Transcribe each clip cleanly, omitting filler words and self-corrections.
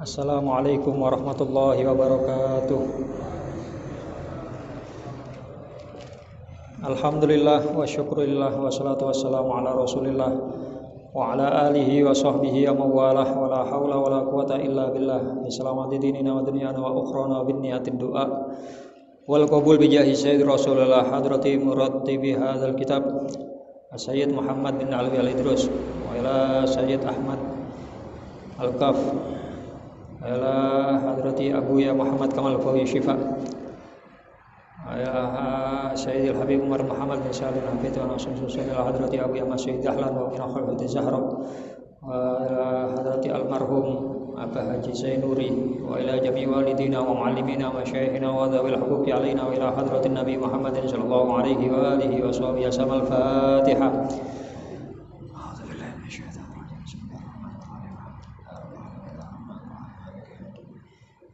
Assalamualaikum warahmatullahi wabarakatuh. Alhamdulillah wa syukurillah wa salatu wassalamu ala rasulillah wa ala alihi wa sahbihi wa mawalah wa la hawla wa la quwata illa billah. Bissalamati dinina wa dunyana wa ukhrana bin niyatid du'a wal qabul bijahi sayyid rasulullah hadrati murattibi hadzal kitab Sayyid Muhammad bin Alwi al-Idrus wa ila Sayyid Ahmad al-Kaf ala hadrati Abu Ya Muhammad Kamal Fawi Syifa ala Sayyidil Habib Umar Muhammad bin Salim Hafidh wa Nasim Susun ala hadrati Abu Ya Masjid Dahlan wa min khalfati Zahra wa ala hadrati almarhum Abah Haji Zainuri wa ila jami' walidina wa muallimina wa masyayikhina wa dhawil huquqi alaina wa ila hadratin Nabi Muhammadin sallallahu alaihi wa alihi wa sahbihi wasallam. Al-Fatihah.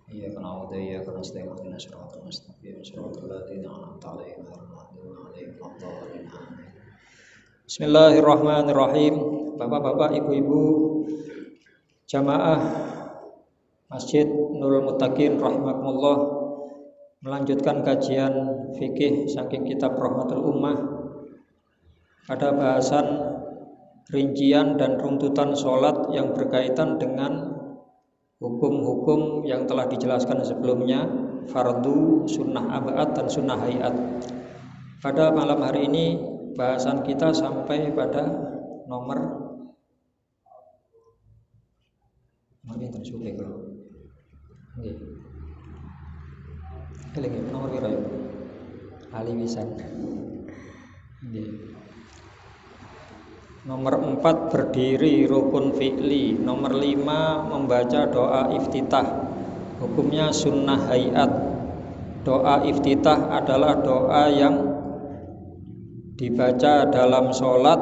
Iyyaka na'budu wa iyyaka nasta'in ihdinas siratal mustaqim siratal ladzina an'amta 'alaihim ghairil maghdubi 'alaihim waladdallin. Bismillahirrahmanirrahim. Bapak-bapak, ibu-ibu jamaah Masjid Nurul Muttaqin rahimakumullah, melanjutkan kajian fikih saking kitab Rahmatul Ummah pada bahasan rincian dan runtutan sholat yang berkaitan dengan hukum-hukum yang telah dijelaskan sebelumnya, fardu, sunnah abad, dan sunnah hayat. Pada malam hari ini bahasan kita sampai pada nomor nomor berapa? Ali wisan. Nomor 4 berdiri rukun fi'li. Nomor 5 membaca doa iftitah. Hukumnya sunnah hayat. Doa iftitah adalah doa yang dibaca dalam sholat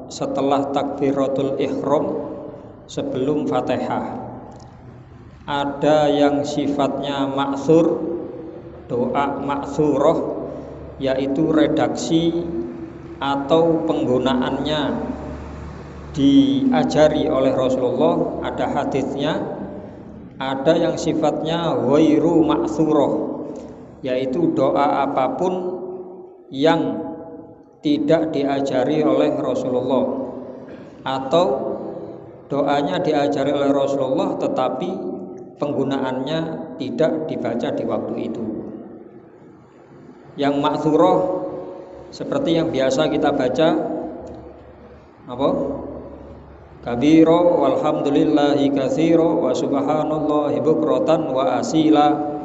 setelah takbiratul ihram sebelum fatihah. Ada yang sifatnya ma'thur, doa ma'thurah, yaitu redaksi atau penggunaannya diajari oleh Rasulullah, ada hadisnya. Ada yang sifatnya ghairu ma'thurah, yaitu doa apapun yang tidak diajari oleh Rasulullah, atau doanya diajari oleh Rasulullah tetapi penggunaannya tidak dibaca di waktu itu. Yang ma'thurah seperti yang biasa kita baca apa? Kabiro walhamdulillahi katsiro wa subhanallahi bukratan wa asila,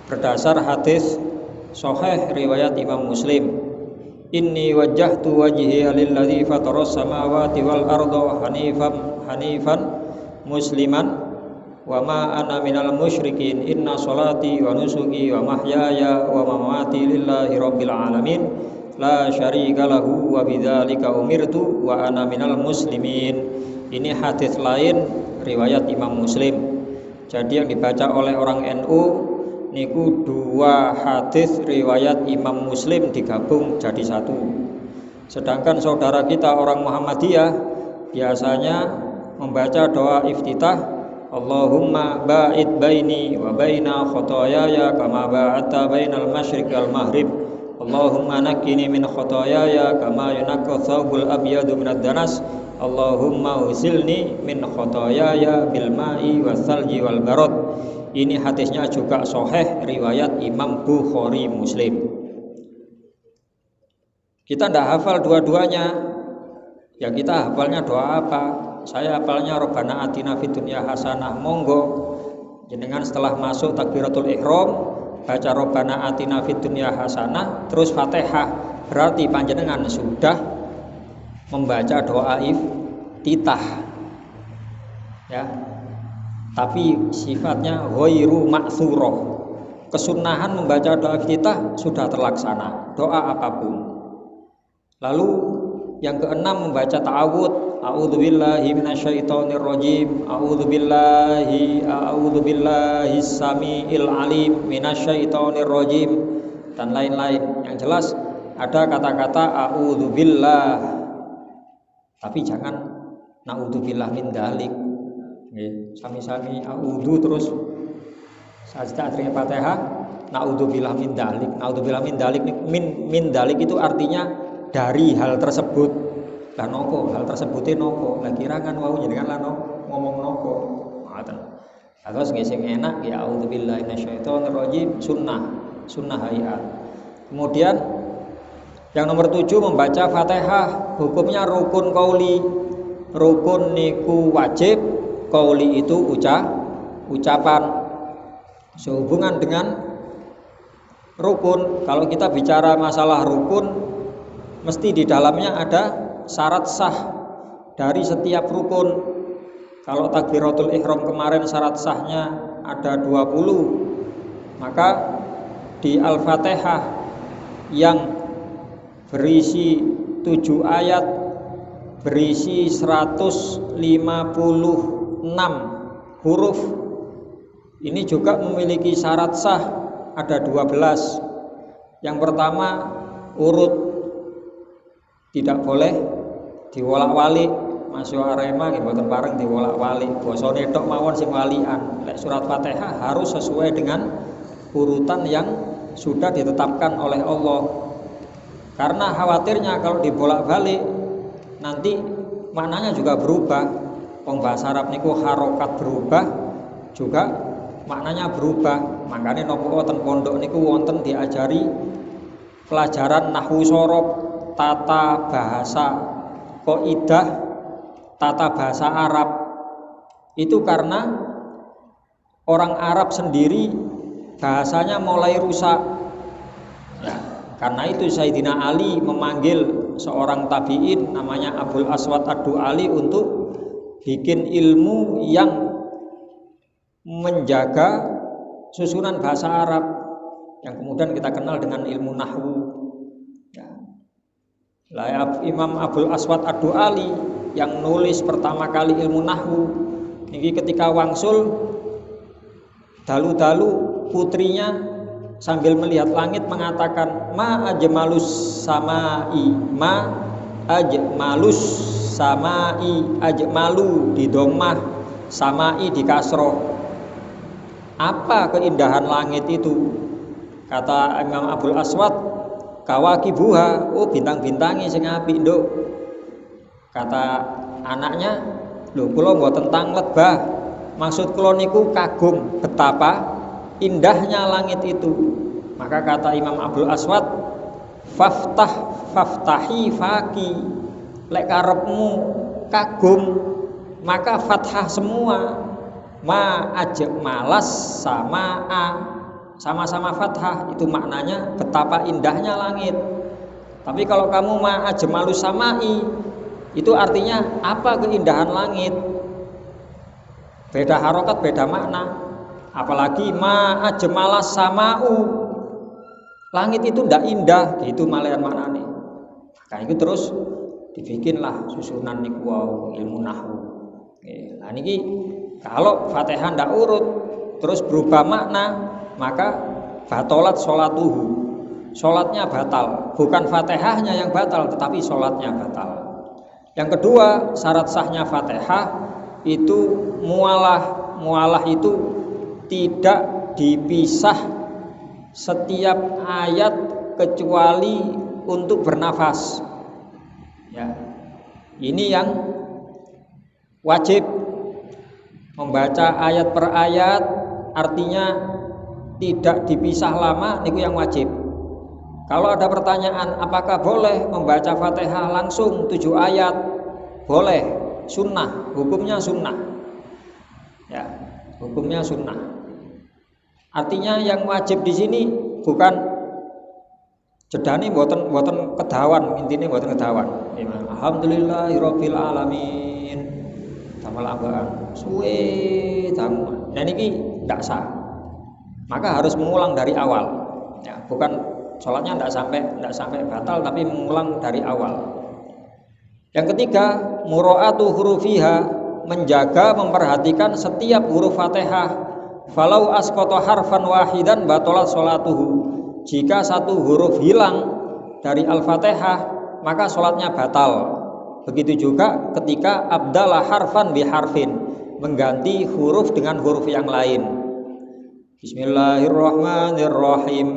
berdasar hadis sahih riwayat Imam Muslim. Inni wajjahtu wajhiya lilladzi fataras samawati wal arda hanifan musliman wa ma ana minal musyrikin inna sholati wa nusuki wa mahyaya wa mamati lillahi rabbil alamin la syarika lahu wa bidzalika umirtu wa ana minal muslimin. Ini hadis lain riwayat Imam Muslim. Jadi yang dibaca oleh orang NU niku dua hadis riwayat Imam Muslim digabung jadi satu. Sedangkan saudara kita orang Muhammadiyah biasanya membaca doa iftitah, Allahumma ba'id baini wa baina khotoyaya kama ba'atta bainal masyriq wal maghrib. Allahumma nakkini min khotoyaya kama yunaqqa thawbul abyadu minad danas. Allahumma usilni min khotoyaya bil ma'i was salji wal barad. Ini hadisnya juga sahih riwayat Imam Bukhari Muslim. Kita tidak hafal dua-duanya. Ya kita hafalnya doa apa? Saya hafalnya Rabbana atina fid dunya hasanah. Monggo jenengan setelah masuk takbiratul ihram baca Rabbana atina fid dunya hasanah terus Fatihah, berarti panjenengan sudah membaca doa iftitah. Ya. Tapi sifatnya ghairu ma'thurah. Kesunahan membaca doa iftitah sudah terlaksana, doa apapun. Lalu yang keenam membaca ta'awudz, a'udzubillahi minasyaitonir rajim, a'udzubillahi samiil alim minasyaitonir rajim, dan lain-lain. Yang jelas ada kata-kata a'udzubillah, tapi jangan naudzubillah min dzalik. sami-sami a'udzu terus sajdah akhirnya Fatihah, naudzubillah min dalik. Naudzubillah min dalik, min dalik itu artinya dari hal tersebut. Lah nopo hal tersebutnya nopo? Lah kira kan wau jenengan lah ngomong nopo. Ngoten. Terus sing enak ya auzubillahi minasyaitonirrajim, sunnah hayat. Kemudian yang nomor 7 membaca Fatihah, hukumnya rukun qauli. Rukun niku wajib, qauli itu ucapan. Sehubungan dengan rukun, kalau kita bicara masalah rukun, mesti di dalamnya ada syarat sah dari setiap rukun. Kalau takbiratul ihram kemarin syarat sahnya ada 20, maka di Al-Fatihah yang berisi 7 ayat, berisi 156 huruf, ini juga memiliki syarat sah, ada 12. Yang pertama, urut, tidak boleh diwolak-walik. Masuk Arema nggih mboten pareng diwolak-walik. Bosone tok mawon sing walian. Lek surat Fatihah harus sesuai dengan urutan yang sudah ditetapkan oleh Allah. Karena khawatirnya kalau dibolak-balik nanti maknanya juga berubah. Wong bahasa Arab niku harokat berubah juga maknanya berubah. Makanya nopo wonten pondok niku wonten diajari pelajaran nahwu sorof, tata bahasa qaidah, tata bahasa Arab. Itu karena orang Arab sendiri bahasanya mulai rusak. Ya, karena itu Sayyidina Ali memanggil seorang tabi'in namanya Abul Aswad Ad-Du'ali untuk bikin ilmu yang menjaga susunan bahasa Arab yang kemudian kita kenal dengan ilmu nahwu. Ya. Imam Abul Aswad Ad-Du'ali yang nulis pertama kali ilmu nahwu ini ketika wangsul dalu-dalu putrinya sambil melihat langit mengatakan ma ajmalus samai, ma ajmalus samai, ajmalu di dhammah, samai di kasroh. Apa keindahan langit itu? Kata Imam Abul Aswad, kawakibuha, oh bintang-bintangi sing apik nduk. Kata anaknya, lho kula mboten tanglet bah, maksud kula niku kagum betapa indahnya langit itu. Maka kata Imam Abul Aswad, faftahi faki, lek karepmu kagum maka fathah semua. Ma ajmalas sama a, sama-sama fathah, itu maknanya betapa indahnya langit. Tapi kalau kamu ma ajmalus samai, itu artinya apa keindahan langit? Beda harokat, beda makna. Apalagi ma ajmalas samau, langit itu ndak indah, gitu malahan maknane. Nah itu terus dibikinlah susunan niku ilmu nahwu. Nah niki kalau Fatihah ndak urut terus berubah makna, maka batolat sholatuhu, sholatnya batal. Bukan Fatihahnya yang batal, tetapi sholatnya batal. Yang kedua, syarat sahnya Fatihah itu mualah. Mualah itu tidak dipisah setiap ayat kecuali untuk bernafas. Ya, ini yang wajib. Membaca ayat per ayat artinya tidak dipisah lama, niku yang wajib. Kalau ada pertanyaan apakah boleh membaca Fatihah langsung 7 ayat? Boleh, sunnah, hukumnya sunnah. Ya, hukumnya sunnah. Artinya yang wajib di sini bukan jedane mboten kedawan, intine mboten kedawan. Alhamdulillahirabbil alamin. Tamal ambaan suwe tamu. Nah ini tidak sah. Maka harus mengulang dari awal. Ya, bukan sholatnya tidak sampai batal, tapi mengulang dari awal. Yang ketiga, muraatu hurufiha, menjaga memperhatikan setiap huruf Fatihah. Falau asqata harfan wahidan batalat sholatuhu. Jika satu huruf hilang dari Al-Fatihah, maka sholatnya batal. Begitu juga ketika abdallah harfan biharfin, mengganti huruf dengan huruf yang lain. Bismillahirrahmanirrahim.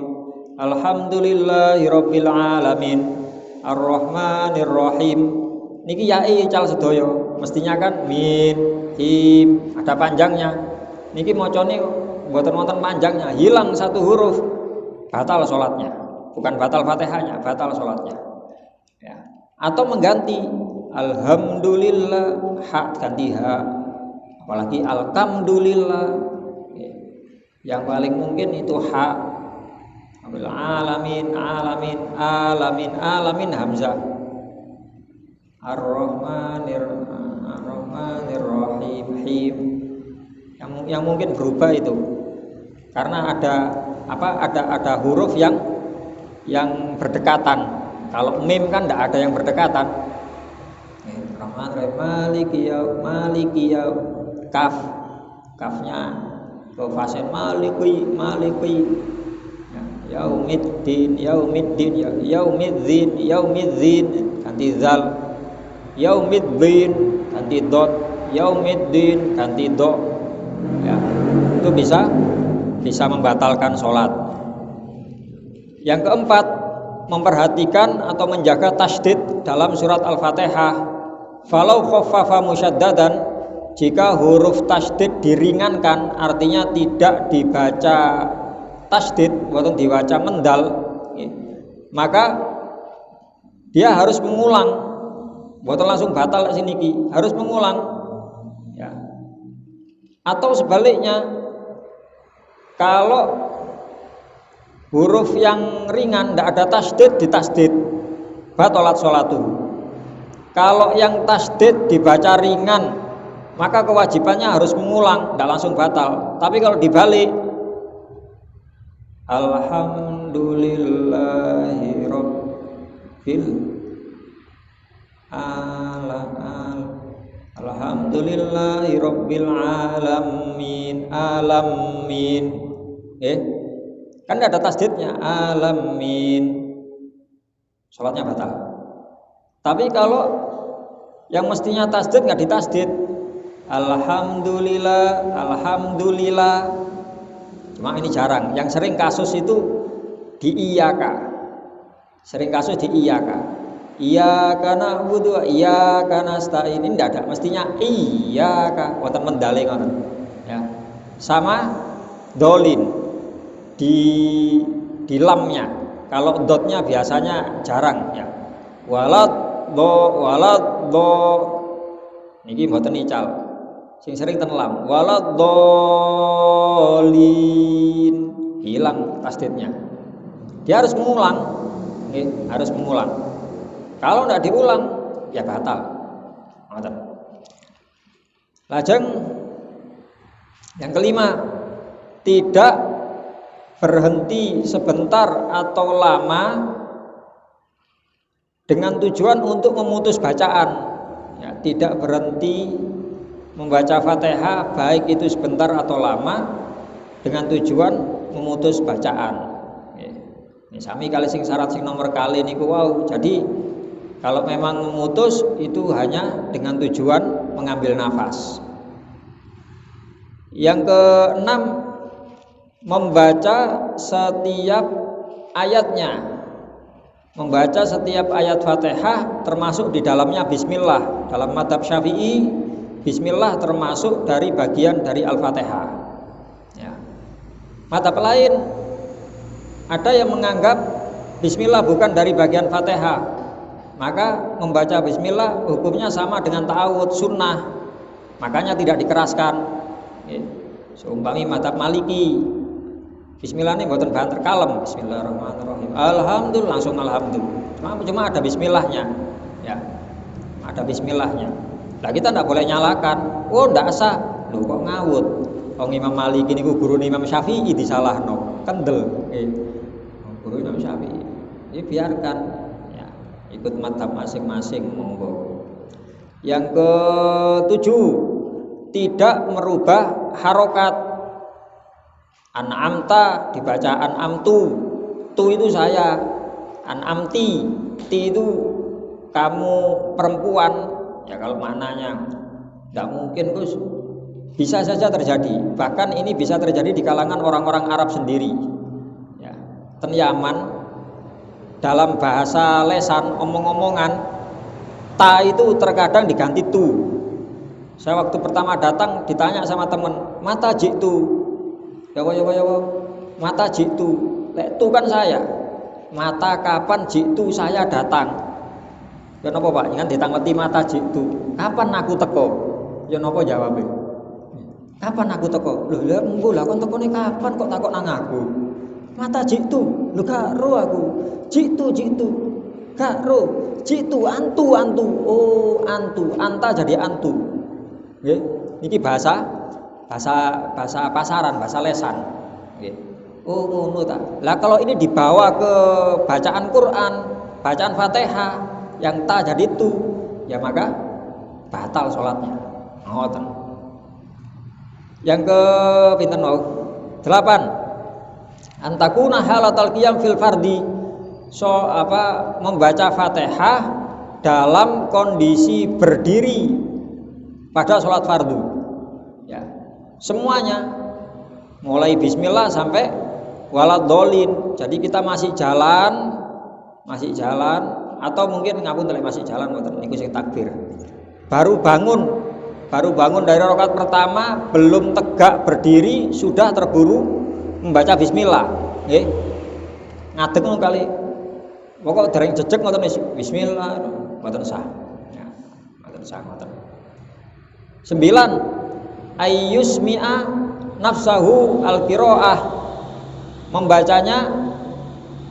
Alhamdulillahirabbil alamin. Arrahmanirrahim. Niki yae cal sedaya. Mestinya kan min, him, ada panjangnya. Niki macane mboten wonten panjangnya, hilang satu huruf. Batal salatnya. Bukan batal Fatihahnya, batal salatnya. Ya. Atau mengganti alhamdulillah hak ganti ha. Apalagi alhamdulillah. Yang paling mungkin itu hak. Alamin, alamin, alamin, alamin hamzah. Ar-Rahmanir-Rahim, him. Yang mungkin berubah itu. Karena ada huruf yang berdekatan. Kalau mim kan tidak ada yang berdekatan. Rahman, maliki ya, kafnya ke fasen maliki yaumiddin ganti zal, yaumiddin ganti dot, yaumiddin ganti do. Ya, itu bisa membatalkan sholat. Yang keempat, memperhatikan atau menjaga tasydid dalam surat Al-Fatihah. Falau khaffafa musyaddadan, jika huruf tasydid diringankan, artinya tidak dibaca tasydid, atau dibaca mendal, maka dia harus mengulang. Bukan langsung batal sini harus mengulang. Ya. Atau sebaliknya, kalau huruf yang ringan tidak ada tasydid, ditasydid, batalat sholatu. Kalau yang tasydid dibaca ringan, maka kewajibannya harus mengulang, tidak langsung batal. Tapi kalau dibalik, alhamdulillahi rabbil alhamdulillahi rabbil alamin, alamin. Kan tidak ada tasydidnya, alamin. Sholatnya batal. Tapi kalau yang mestinya tasydid nggak ditasydid, alhamdulillah, alhamdulillah. Cuma ini jarang. Yang sering kasus itu di iyaka. Sering kasus di iyaka. Iyaka na'budu wa iyaka nasta'in. Ini tidak ada. Mestinya iyaka. Wonten mendale ngoten. Ya. Sama dolin di lamnya. Kalau dotnya biasanya jarang ya. Walad do niki mboten ical. Sing sering ten lam. Walad dolin, hilang tasydidnya. Dia harus mengulang. Harus mengulang. Kalau tidak diulang ya batal. Ngoten. Lajeng yang kelima, tidak berhenti sebentar atau lama dengan tujuan untuk memutus bacaan. Ya, tidak berhenti membaca Fatihah baik itu sebentar atau lama dengan tujuan memutus bacaan. Ini sami kali sing syarat sing nomor kali niku wow. Jadi kalau memang memutus itu hanya dengan tujuan mengambil nafas. Yang keenam, membaca setiap ayatnya. Membaca setiap ayat Fatihah termasuk di dalamnya bismillah. Dalam mazhab Syafi'i, bismillah termasuk dari bagian dari Al-Fatihah. Ya. Mazhab lain ada yang menganggap bismillah bukan dari bagian Fatihah. Maka membaca bismillah hukumnya sama dengan ta'awudz sunnah. Makanya tidak dikeraskan. Seumpami mazhab Maliki, bismillah ini buatan banter kalem, bismillahirrahmanirrahim, alhamdulillah langsung alhamdulillah. Cuma ada bismillahnya, ya, ada bismillahnya. Nah kita tidak boleh nyalakan, oh tidak sah, loh kok ngawut. Wong Imam Maliki ini guru Imam Syafi'i disalahno, kendel, guru Imam Syafi'i. Ini biarkan, ya, ikut mazhab masing-masing monggo. Yang ketujuh, tidak merubah harokat. An'amta dibaca an'amtu, tu itu saya, an'amti, ti itu kamu perempuan. Ya kalau maknanya tidak mungkin Gus, bisa saja terjadi. Bahkan ini bisa terjadi di kalangan orang-orang Arab sendiri. Ya, ten Yaman dalam bahasa lesan omong-omongan ta itu terkadang diganti tu. Saya waktu pertama datang ditanya sama teman, mata jitu, ya mata jitu, lek tu kan saya, mata kapan jitu saya datang, ya nopo pak, jangan ditangketi mata jitu, kapan aku teko, ya nopo jawabnya, kapan aku teko, loh lah munggu lah kon teko nih kapan kok takut nang aku, mata jitu, lu gak ro aku, jitu gak ro, jitu antu, oh antu, anta jadi antu. Niki bahasa pasaran, bahasa lesan. Oh ngono ta. Lah kalau ini dibawa ke bacaan Quran, bacaan Fatihah yang ta jadi tu, ya maka batal sholatnya. Ngoten. Yang ke pinten mau? 8. Antakuna halatal qiyam fil fardi. Membaca Fatihah dalam kondisi berdiri pada sholat fardu, ya semuanya mulai bismillah sampai waladhdallin. Jadi kita masih jalan atau mungkin ngapunten masih jalan niku sing takbir. Baru bangun dari rakaat pertama, belum tegak berdiri sudah terburu membaca bismillah. Nggih. Ngadeg ngono kali. Pokok dereng jejeg ngoten bismillah mboten sah. Ya, mboten sah ngoten. 9. Ayyusmi'a nafsahu al-qiraah. Membacanya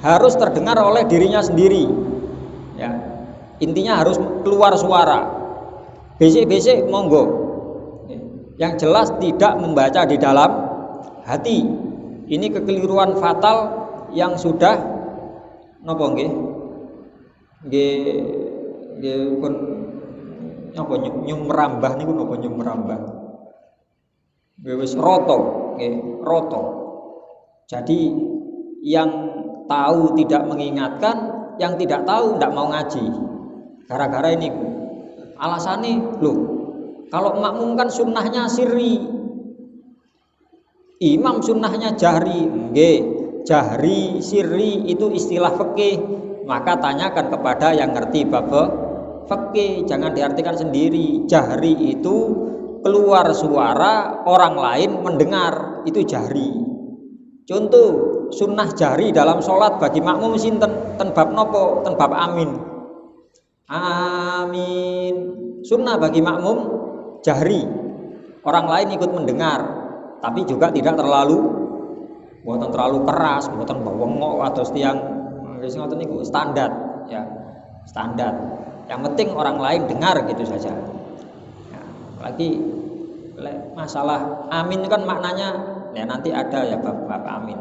harus terdengar oleh dirinya sendiri. Ya. Intinya harus keluar suara. Besik-besik monggo. Yang jelas tidak membaca di dalam hati. Ini kekeliruan fatal yang sudah napa nggih? Nggih pun apa nyum merambah niku napa nyum merambah. Wis roto, nggih, roto. Jadi yang tahu tidak mengingatkan, yang tidak tahu tidak mau ngaji. Gara-gara ini alasannya, loh, kalau makmum kan sunnahnya sirri, imam sunnahnya jahri. Nggih, jahri, sirri itu istilah fikih, maka tanyakan kepada yang ngerti bab fikih, jangan diartikan sendiri. Jahri itu keluar suara orang lain mendengar, itu jahri. Contoh sunnah jahri dalam sholat bagi makmum sinten ten bab nopo, ten bab amin. Amin. Sunnah bagi makmum jahri, orang lain ikut mendengar, tapi juga tidak buatan terlalu keras, buatan bawengok atau tiang ngoten niku standar, ya standar. Yang penting orang lain dengar gitu saja. Nah, lagi masalah amin kan maknanya ya nanti ada ya bab amin.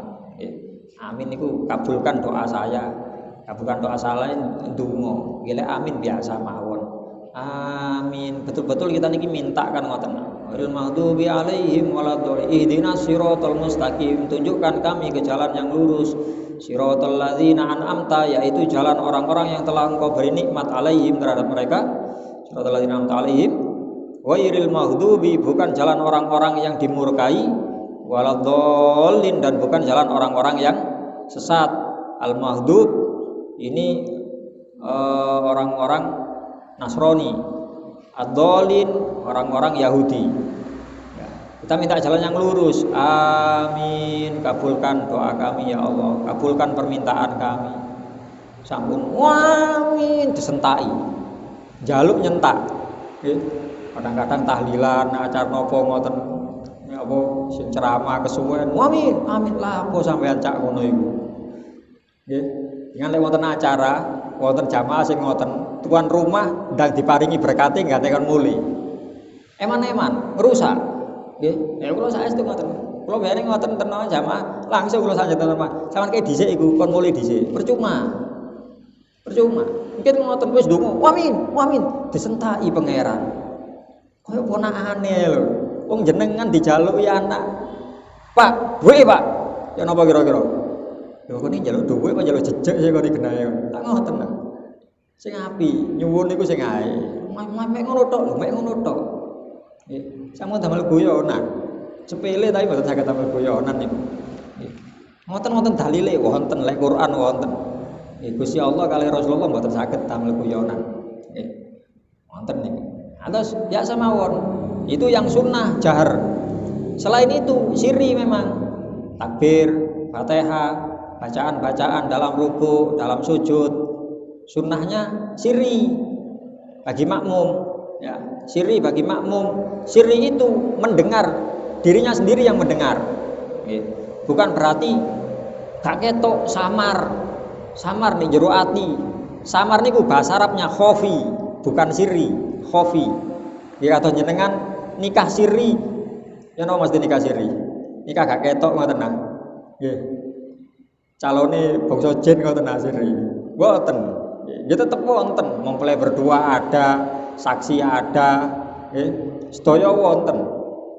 Amin itu kabulkan doa saya, kabulkan doa saya ndonga. Gile amin biasa mawon. Amin. Betul-betul kita niki minta kan ngoten. Ghairil maghdubi alaihim waladhdallin. Ihdinas siratal mustaqim. Tunjukkan kami ke jalan yang lurus. Siratal ladzina an'amta, yaitu jalan orang-orang yang telah Engkau beri nikmat alaihim terhadap mereka. Siratal ladzina an'amta alaihim. Ghairil maghdubi, bukan jalan orang-orang yang dimurkai, waladhdallin, dan bukan jalan orang-orang yang sesat. Al-maghdub ini orang-orang Nasrani, ad-dallin orang-orang Yahudi. Kita minta jalan yang lurus. Amin. Kabulkan doa kami ya Allah. Kabulkan permintaan kami. Sampun amin disentai. Jaluk nyentak. Kadang-kadang tahlilan acara nopo ngoten apa sing ceramah kesuwen. Amin. Amin lah apa sampean cak ngono iku. Nggih. Dengan lek wonten acara, wonten jamaah sing ngoten, tuan rumah ndang diparingi berkate ngatekan muli. Eman-eman ngerusak. Nggih, ya kula saestu ngoten. Kula bayane ngoten tenan jamaah, langsung kula sanjata tenan. Saman kaya dhisik iku kon mulih dhisik. Percuma. Mungkin ngoten wis ndonga, amin, disentaki pangeran. Kaya ponakane lho. Wong jenengan dijaluki anak. Pak, duwe Pak. Ya napa kira-kira? Lho kok njaluk duwe apa njaluk jejeg sing kok digenahe. Tak ngoten. Sing apik, nyuwun niku sing ae. Mek ngono tok lho, mek ngono tok. Nggih, sampun damel guyonan. Sepele tapi mboten saged damel guyonan niku. Nggih. Ngoten-ngoten dalile wonten lek Quran wonten. Nggih, Gusti Allah kalih Rasulullah mboten saged damel guyonan. Nggih. Wonten niku. Atus ya samawon. Itu yang sunnah jahar. Selain itu sirri memang. Takbir, Fatihah, bacaan-bacaan dalam ruku, dalam sujud. Sunnahnya sirri bagi makmum, ya. Sirri bagi makmum. Sirri itu mendengar, dirinya sendiri yang mendengar. Bukan berarti gak ketok samar. Samar nih jero ati. Samar niku bahasa Arabnya khofi, bukan sirri, khofi. Ya atau jenengan nikah sirri. Ya no mesti nikah sirri. Nikah gak ketok ngoten nah. Nggih. Calone bangsa jin ngoten nah sirri. Mboten. Ya tetep wonten, mempelai berdua ada, saksi ada, sedaya wonten.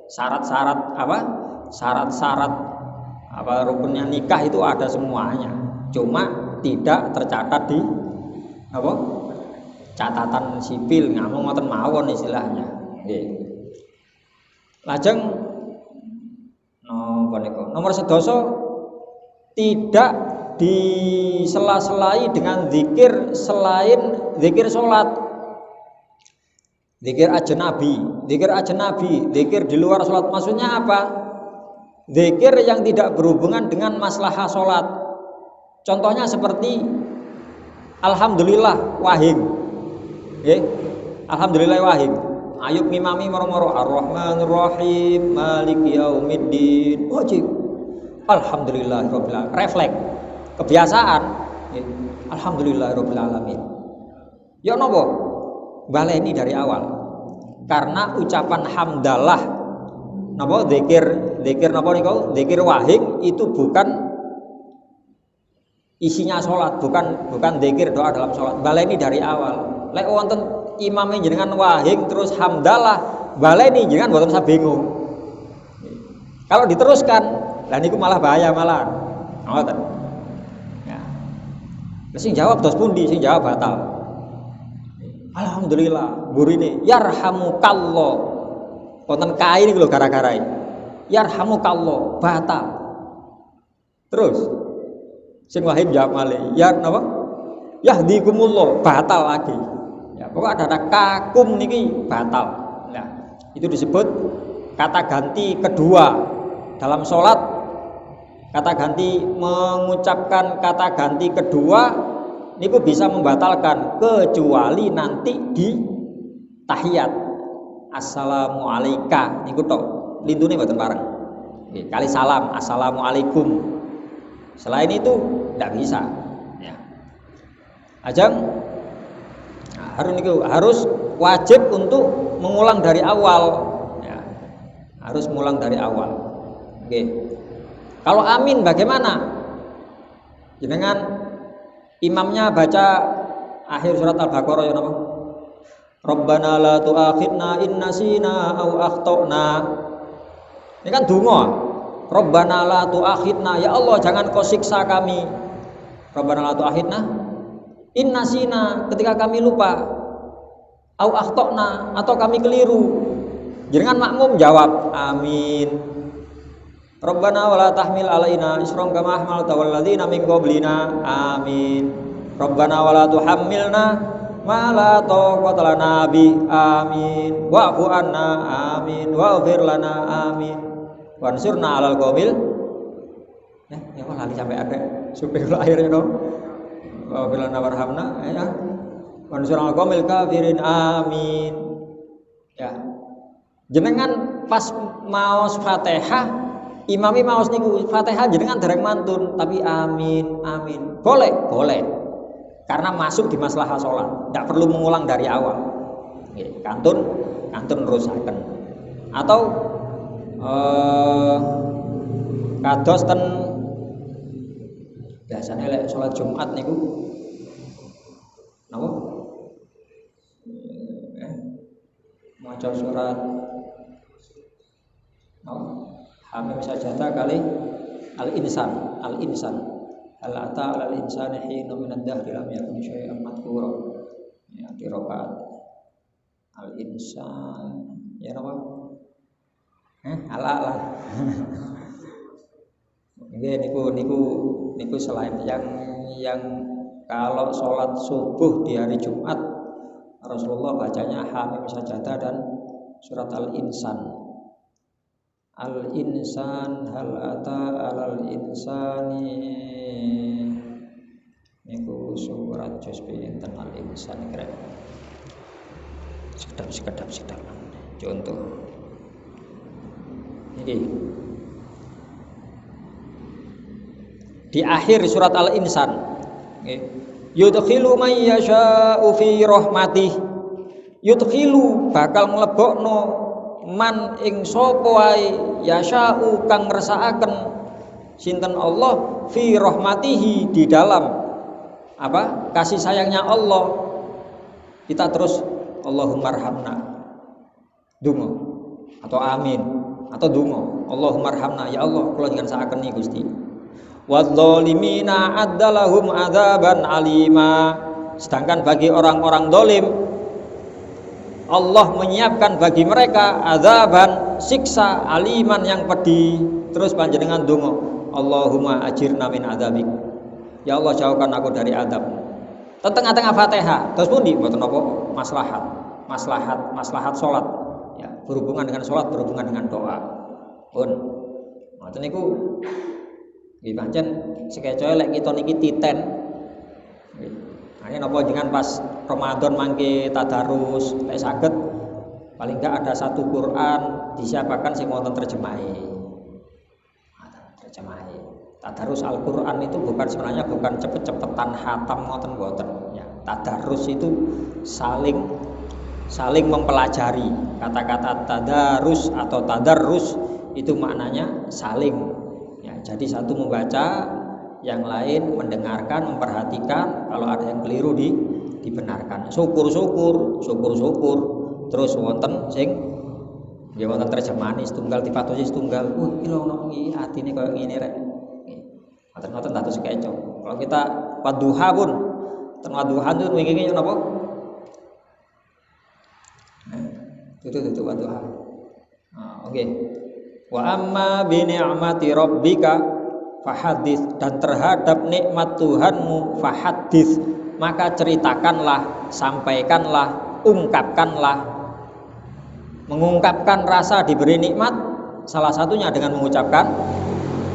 Syarat-syarat apa? Syarat-syarat apa rukunnya nikah itu ada semuanya. Cuma tidak tercatat di apa? Catatan sipil, ngamung ngoten mawon istilahnya. Nggih. Lajeng nomor sedoso tidak disela-selai dengan zikir selain zikir sholat, zikir ajnabi, zikir di luar sholat. Maksudnya apa? Zikir yang tidak berhubungan dengan maslahah sholat. Contohnya seperti Alhamdulillah wahing, Alhamdulillah wahing. Ayub ngimami moro-moro Ar-Rahmanir Rahim Maliki Yaumiddin. Wajib. Alhamdulillahirabbil alamin. Refleks kebiasaan. Alhamdulillahirabbil alamin. Ya napa? Baleni dari awal. Karena ucapan hamdalah napa zikir napa niku? Zikir wahing itu bukan isinya sholat, bukan zikir doa dalam sholat. Baleni dari awal. Lek wonten imamnya jenengan wahing terus hamdalah baleni jenengan mboten usah bingung. Kalau diteruskan, lah niku malah bahaya malah. Ngoten. Ya. Sing jawab dos pundi, sing jawab batal. Alhamdulillah, burine yarhamukallah. Wonten kae niku lho gara-garai. Yarhamukallah, batal. Terus sing wahing jawab malih, ya napa? Yahdikumullah, batal lagi. Ya, pokoknya ada kakum niki batal. Nah, itu disebut kata ganti kedua dalam sholat. Kata ganti mengucapkan kata ganti kedua niku bisa membatalkan kecuali nanti di tahiyat. Assalamualaikum niku tok. Lintune mboten bareng. Kali salam assalamualaikum. Selain itu tidak bisa. Ya. Ajeng harus wajib untuk mengulang dari awal, ya. Harus mengulang dari awal. Oke. Kalau amin bagaimana? Jenengan imamnya baca akhir surat Al-Baqarah ya napa? Rabbana la tu'akhidna in nasina aw akhtana. Ini kan donga. Rabbana la tu'akhidna, ya Allah jangan kau siksa kami. Rabbana la tu'akhidna in nasina, ketika kami lupa, au akhtana, atau kami keliru. Jangan makmum jawab amin. Rabbana wala tahmil alaina isran kama hamalta wal ladzina min qablina amin. Rabbana wala tuhammilna ma la taqata lana bi amin. Wa'fu anna amin waghfir lana amin. Wansurna alal qaumil. Ya kok lali sampai ada supaya akhirnya dong. Wa bilana warhamna ya. Wansurna alal qaumil kafirin amin. Ya. Jenengan pas maos Fatihah, imami maos niku Fatihah jenengan dereng mantun tapi amin amin. Boleh, boleh. Karena masuk di maslahah salat, tidak perlu mengulang dari awal. Nggih, kantun rusaken. Atau kados ten biasanya lek salat Jumat niku napa? Maca surat Hamim sajadah kali al-insan hal ata alal insani hinun minad dahri lam yakun syai'an madhkura. Ya di rakaat al-insan ya napa? Ala-ala. Nggih niku selain yang kalau sholat subuh di hari Jumat Rasulullah bacanya Hamim Sajadah dan surat Al-Insan. Al-Insan hal ata alal insani niku surat juz pinten Al-Insan kira. Sekedap. Contoh. Ini di akhir surat Al-Insan. Yudkhilu may yasha'u fi rahmatih. Yudkhilu bakal nglebokno man ing sapa wae yasha'u kang ngersakaken sinten Allah fi rahmatihi di dalam apa? Kasih sayangnya Allah. Kita terus Allahumma arhamna. Donga atau amin atau donga Allahumma arhamna ya Allah kula ngersakaken iki Gusti. Wadzalimina addalahum adzaban alima. Sedangkan bagi orang-orang dolim Allah menyiapkan bagi mereka azaban siksa aliman yang pedih. Terus panjenengan donga Allahumma ajirna min adzabik. Ya Allah jauhkan aku dari azab. Tengah-tengah Fatihah terus pundi mboten apa maslahat salat ya, berhubungan dengan salat, berhubungan dengan doa. Pun ngoten niku nggih pancen sekecoe lek kita niki titen. Nggih. Napa jenengan pas Ramadan mangke tadarus lek saged paling enggak ada satu Quran disiapkan sing wonten terjemahe. Terjemahe. Tadarus Al-Qur'an itu sebenarnya bukan cepet-cepetan khatam ngoten mboten ya. Tadarus itu saling mempelajari. Kata-kata tadarus atau tadarrus itu maknanya saling. Ya, jadi satu membaca, yang lain mendengarkan, memperhatikan, kalau ada yang keliru dibenarkan. Syukur. Terus wonten sing ya wonten terjemahan setunggal dipatosi setunggal. Iki lho ono iki atine koyo ngene rek. Ngoten dados keco. Kalau kita wadduha pun wadduha itu wingi napa? Itu wadduha. Oke. Wa amma bi ni'mati rabbika fahadits, dan terhadap nikmat Tuhanmu fahadits, maka ceritakanlah, sampaikanlah, ungkapkanlah. Mengungkapkan rasa diberi nikmat salah satunya dengan mengucapkan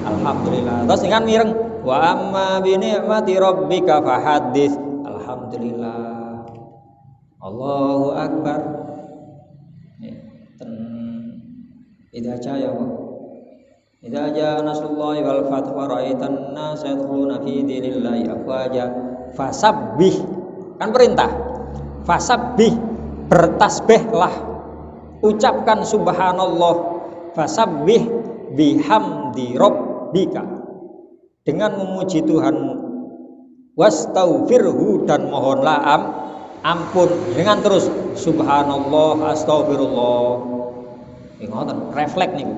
alhamdulillah. Terus dengan mireng wa amma bi ni'mati rabbika fahadits, alhamdulillah, Allahu akbar. Idza jaa nasrullahi wal fathu wa ra'aitan nasa yadkhuluna fi dinillahi afwaja fasabbih, kan perintah. Fasabbih, bertasbihlah, ucapkan subhanallah. Fasabbih bihamdi rabbika, dengan memuji Tuhanmu. Wastaghfirhu, dan mohonlah ampun dengan terus subhanallah, astagfirullah. Ngoten refleks niku.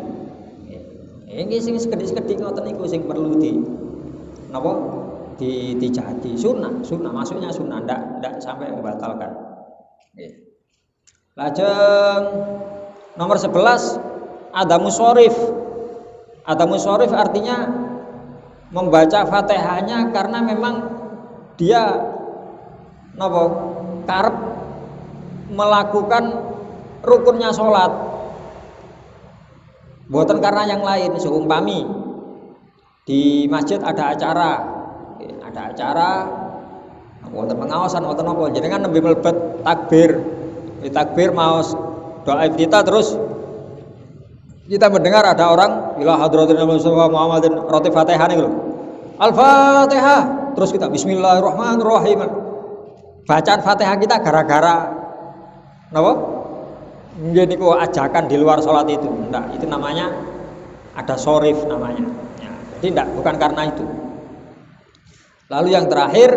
Nggih sing sekedhik-sekedhik ngoten niku sing perlu napa dijadi sunnah maksudnya sunnah, ndak sampai membatalkan. Nggih. Lajeng nomor 11 adamus sharif. Adamus sharif artinya membaca Fatihahnya karena memang dia napa karep melakukan rukunnya salat. Buatan karena yang lain. Seumpami di masjid ada acara, buatan pengawasan, buatan apa, jadi kan lebih melebet takbir, di takbir mau doa kita, terus kita mendengar ada orang ila hadratin Muhammadin roti Fatihah nih, Al-Fatihah, terus kita Bismillahirrahmanirrahim. Bacaan Fatihah kita gara-gara napa? Jadi kok ajakan di luar sholat itu enggak, itu namanya ada sorif namanya ya, jadi enggak, bukan karena itu. Lalu yang terakhir,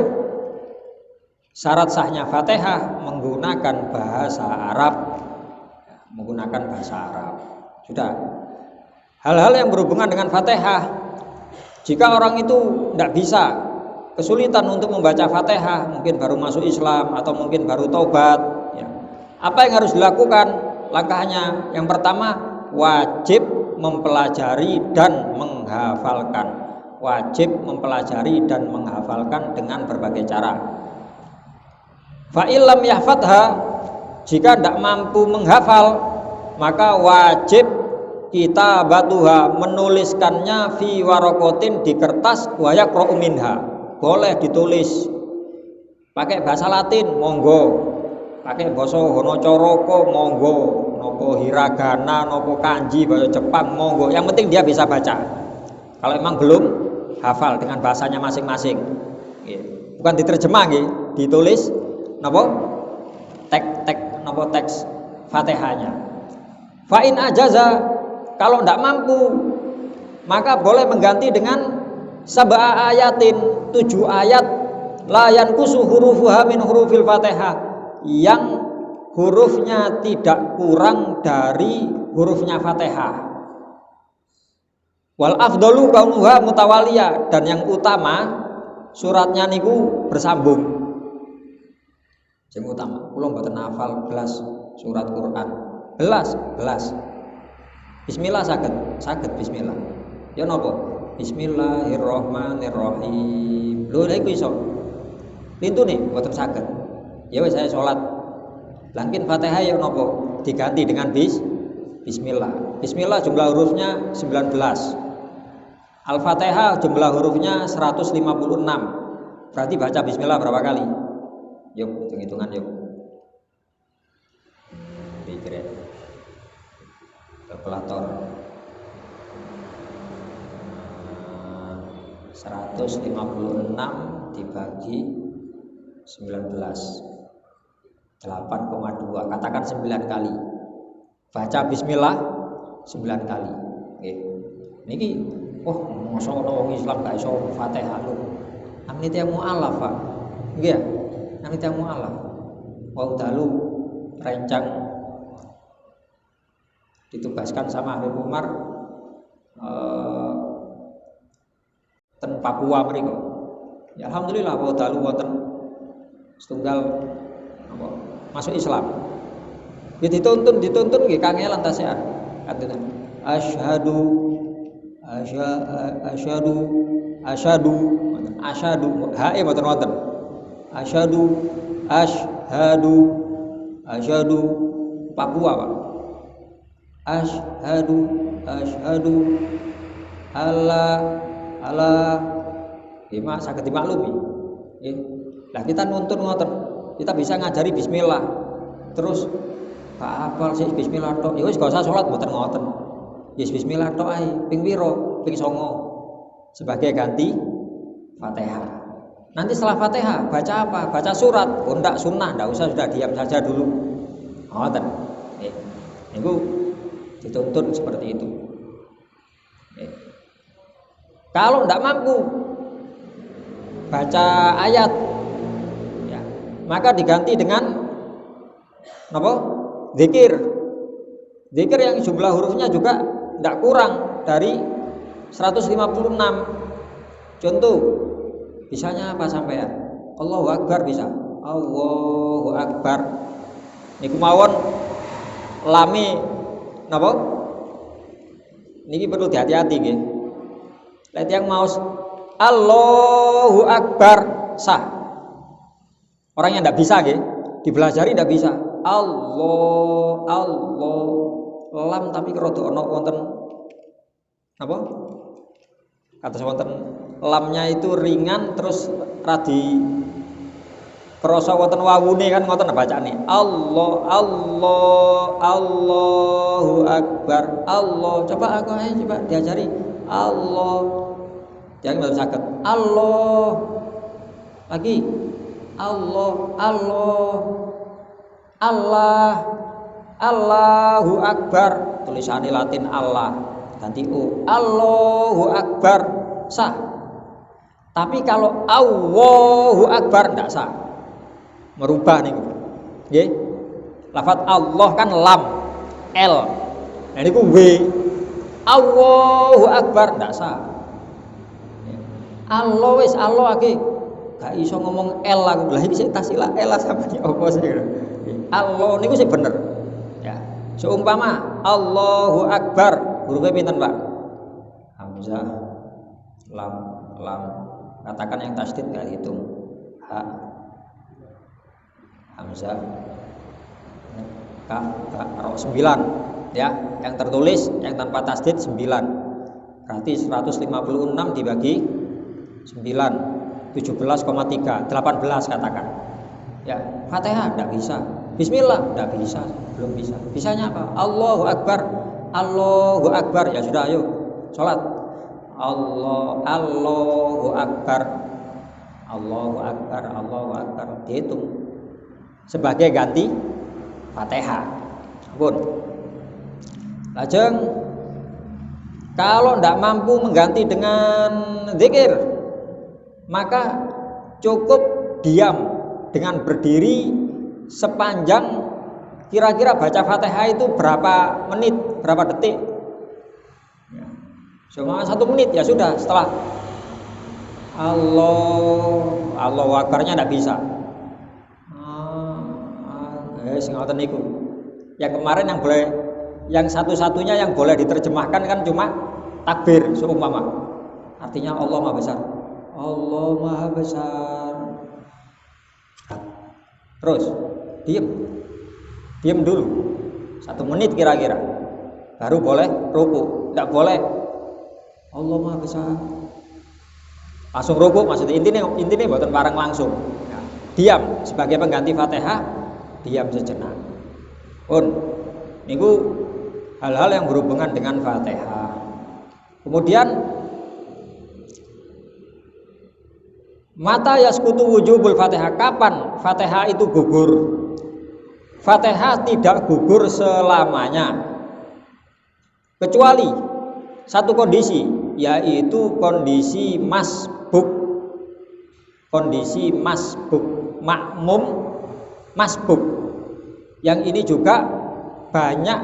syarat sahnya Fatihah menggunakan bahasa Arab. Sudah. Hal-hal yang berhubungan dengan Fatihah, jika orang itu enggak bisa, kesulitan untuk membaca Fatihah, mungkin baru masuk Islam atau mungkin baru taubat ya, apa yang harus dilakukan? Langkahnya yang pertama, wajib mempelajari dan menghafalkan. Wajib mempelajari dan menghafalkan dengan berbagai cara. Fa illam yahfadha, jika tidak mampu menghafal, maka wajib kita batuha, menuliskannya fi warokotin, di kertas, wa yaqra'u minha, boleh ditulis pakai bahasa Latin monggo, pakai basa Hanacaraka monggo, nopo hiragana, nopo kanji, bahasa Jepang monggo, yang penting dia bisa baca. Kalau emang belum hafal dengan bahasanya masing-masing, bukan diterjemah, ditulis nopo teks Fatihahnya. Fa in ajaza, kalau tidak mampu, maka boleh mengganti dengan sab'a ayatin, 7 ayat, la yanqusu hurufuha min hurufil Fatihah, yang hurufnya tidak kurang dari hurufnya Fatihah. Wal afdalu kaunuha mutawaliyah, dan yang utama suratnya niku bersambung. Yang utama, kula mboten hafal belas surat Quran. Belas. Bismillah saged bismillah. Ya napa? Bismillahirrahmanirrahim. Lho lha iku iso. Lintune mboten saged. Ya wis saya salat. Langkin Fatihah ya napa? Diganti dengan bismillah. Bismillah jumlah hurufnya 19. Al-Fatihah jumlah hurufnya 156. Berarti baca bismillah berapa kali? Yuk, hitung-hitungan yuk. Dikira kalkulator. 156 dibagi 19, 8,2. Katakan 9 kali. Baca bismillah 9 kali. Nggih. Niki masa ana wong Islam gak iso Fatihah lho. Namine tiyang mualaf, Pak. Nggih ya? Namine tiyang mualaf. Wau dalu rencang ditugaskan sama Habib Umar ten Papua mriko. Ya alhamdulillah wau dalu wonten setunggal masuk Islam. Ya dituntun nggih kangelan tasean. Katene asyhadu hae mboten wonten. Asyhadu Papua, Pak. Asyhadu Allah lima saged dimaklumi. Nggih. Lah kita nuntun ngoten. Kita bisa ngajari bismillah. Terus Pak hafal sih bismillah tok. Ya wis gak usah salat mboten ngoten. Yes bismillah tok ae. Ping piro? Ping 9. Sebagai ganti Fatihah. Nanti setelah Fatihah baca apa? Baca surat. Oh ndak sunnah, ndak usah, sudah diam saja dulu. Ngoten. Nggih. Niku dituntun seperti itu. Kalau tidak mampu baca ayat, ya, maka diganti dengan apa? Zikir yang jumlah hurufnya juga tidak kurang dari 156. Contoh, bisanya apa sampean? Allahu Akbar bisa. Allahu Akbar. Niku mawon lami napa? Niki perlu hati-hati nggih. Lek yang mau Allahu Akbar sah. Orang yang tidak bisa nggih, dipelajari tidak bisa. Allah lam tapi rada ana wonten apa? Kata wonten lamnya itu ringan terus radi krasa wonten wawune kan ngoten bacane. Allahu Akbar. Allah. Coba aku aja coba diajari. Allah. Jangan belum sakit. Allah. Lagi. Allah. Allahu Akbar. Tulisannya Latin Allah. Ganti U. Allahu Akbar. Sah. Tapi kalau Allahu Akbar tidak sah. Merubah nih, nggih. Lafaz Allah kan lam, L. Nah niku W. Allahu Akbar ndak sah. Allah wis Allah iki. Gak iso ngomong L aku. Lah iki sik tasilah L sampeyan apa sih? Allah niku sik bener. Ya. Seumpama Allahu Akbar. Hurufnya pinten, Pak? Hamzah, lam, lam. Katakan yang tasdid enggak hitung. Ha, Hamzah, kaf, ba, ro, 9 ya. Yang tertulis yang tanpa tasdid 9. Berarti 156 dibagi 9, 17,3, 18 katakan. Ya, Fatihah enggak bisa. Bismillah enggak bisa, belum bisa. Bisanya apa? Allahu Akbar. Allahu Akbar. Ya sudah, ayo salat. Allahu Akbar. Allahu Akbar, Allahu Akbar. Dihitung sebagai ganti Fatihah. Pun. Lajeng kalau tidak mampu mengganti dengan zikir, maka cukup diam dengan berdiri sepanjang kira-kira baca Fatihah itu berapa menit, berapa detik. Cuma 1 menit ya sudah. Setelah Allahu Akbarnya tidak bisa. Ngoten niku. Yang kemarin yang satu-satunya yang boleh diterjemahkan kan cuma takbir seumpama. Artinya Allah Maha Besar. Allah Maha Besar. Terus diam dulu 1 menit kira-kira, baru boleh ruku. Tidak boleh Allah Maha Besar langsung ruku, maksudnya intinya buatan bareng langsung. Nah, diam sebagai pengganti Fatihah, diam sejenak. Minggu hal-hal yang berhubungan dengan Fatihah. Kemudian mata yaskutu wujubul Fatihah, kapan Fatihah itu gugur? Fatihah tidak gugur selamanya, kecuali satu kondisi, yaitu kondisi masbuk. Kondisi masbuk, makmum masbuk. Yang ini juga banyak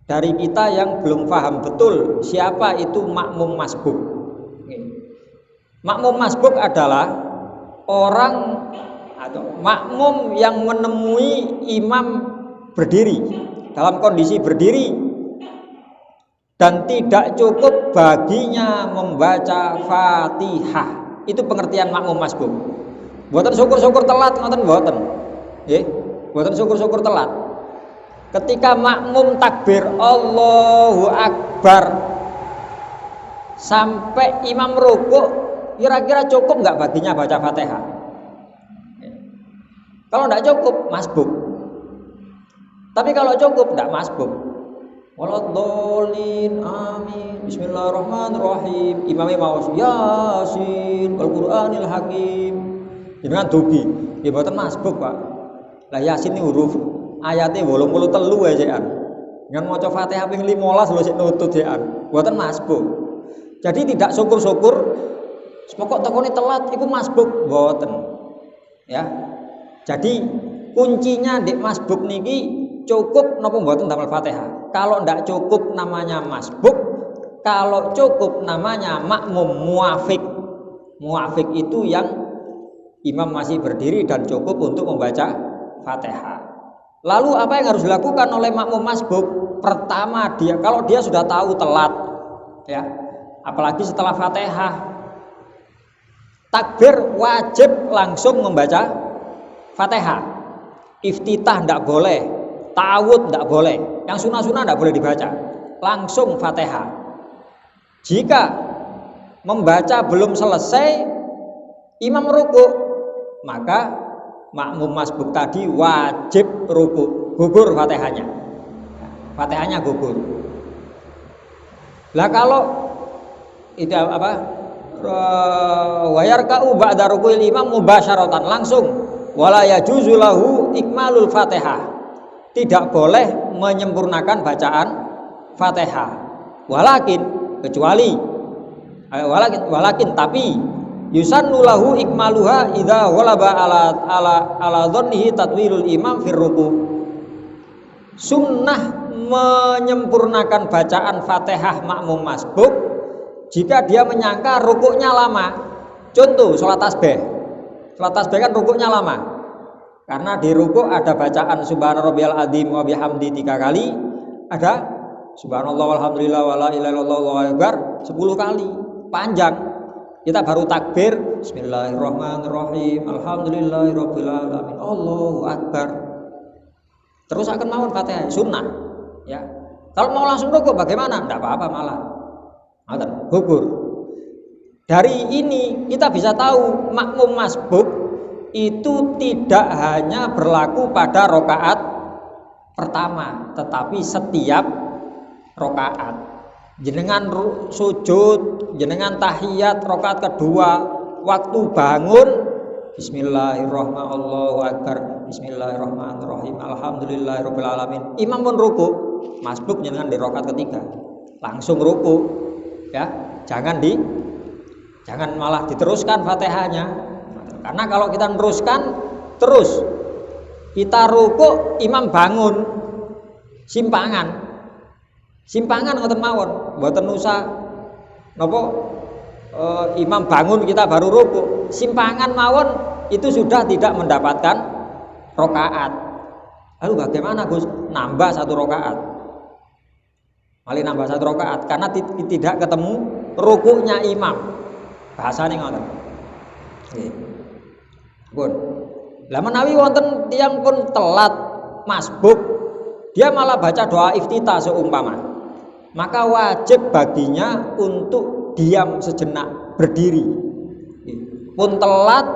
dari kita yang belum paham betul siapa itu makmum masbuk. Makmum masbuk adalah orang atau makmum yang menemui imam berdiri dalam kondisi berdiri dan tidak cukup baginya membaca Fatihah. Itu pengertian makmum masbuk. Buatan syukur-syukur telat ngoten mboten. Nggih, buatan syukur-syukur telat. Ketika makmum takbir Allahu Akbar sampai imam rukuk, kira-kira cukup nggak baginya baca Fatihah? Kalau nggak cukup, masbuk. Tapi kalau cukup, nggak masbuk. Waladhdallin, amin, bismillahirrahmanirrahim. Imamnya mau Yasin, Al-Qur'anil Hakim. Dengan dubi, ya mboten masbuk, Pak. Lah Yasin ini huruf ayatnya 83 aja kan. Dengan maca Fatihah ping 15 lho sik nutut jekan. Mboten masbuk. Jadi tidak syukur-syukur pokok tekone telat iku masbuk, mboten. Ya. Jadi kuncinya di masbuk niki cukup napa mboten damel Fatihah. Kalau ndak cukup namanya masbuk, kalau cukup namanya makmum muafik. Muafik itu yang imam masih berdiri dan cukup untuk membaca Fatihah. Lalu apa yang harus dilakukan oleh makmum masbuk? Pertama, kalau dia sudah tahu telat, ya, apalagi setelah Fatihah, takbir wajib langsung membaca Fatihah. Iftitah tidak boleh, ta'awud tidak boleh, yang sunah-sunah tidak boleh dibaca, langsung Fatihah. Jika membaca belum selesai, imam ruku, maka makmum masbuk tadi wajib ruku, gugur Fatihahnya. Fatihahnya gugur. Lah kalau itu apa? Wayarka'u ba'da ruku'il imam mubasyaratan, langsung wala yajuzu lahu ikmalul Fatihah. Tidak boleh menyempurnakan bacaan Fatihah. Walakin tapi yusannu lahu ikmaluha idza ghalaba ala dhannihi tatwilul imam fir ruku. Sunnah menyempurnakan bacaan Fatihah makmum masbuk jika dia menyangka rukuknya lama. Contoh salat tasbih. Salat tasbih kan rukuknya lama. Karena di rukuk ada bacaan subhana rabbiyal adzim wa bihamdi 3 kali, ada subhanallah walhamdulillah wala ilaha illallah wallahu akbar 10 kali panjang. Kita baru takbir bismillahirrahmanirrahim alhamdulillahirabbil alamin Allahu akbar. Terus akan mawon Fatihah sunnah ya. Kalau mau langsung rukuk bagaimana? Enggak apa-apa malah. Ngoten, gugur. Dari ini kita bisa tahu makmum masbuk itu tidak hanya berlaku pada rokaat pertama, tetapi setiap rokaat. Jenengan sujud, jenengan tahiyat rokaat kedua, waktu bangun bismillahirrahmanirrahim Allahu akbar bismillahirrahmanirrahim alhamdulillahirabbil alamin. Imam pun ruku, masbuk jenengan di rokaat ketiga langsung ruku ya. Jangan malah diteruskan Fatihahnya. Karena kalau kita teruskan terus kita ruku, imam bangun simpangan ngoten mawon, mboten usah napa imam bangun kita baru ruku, simpangan mawon itu sudah tidak mendapatkan rokaat. Lalu bagaimana Gus? Nambah 1 rokaat. Malih nambah 1 rokaat karena tidak ketemu rukunya imam. Bahasane ngoten. Nggih. Pun. Lah menawi wonten tiyang pun telat masbuk, dia malah baca doa iftitah seumpama, maka wajib baginya untuk diam sejenak, berdiri. Pun telat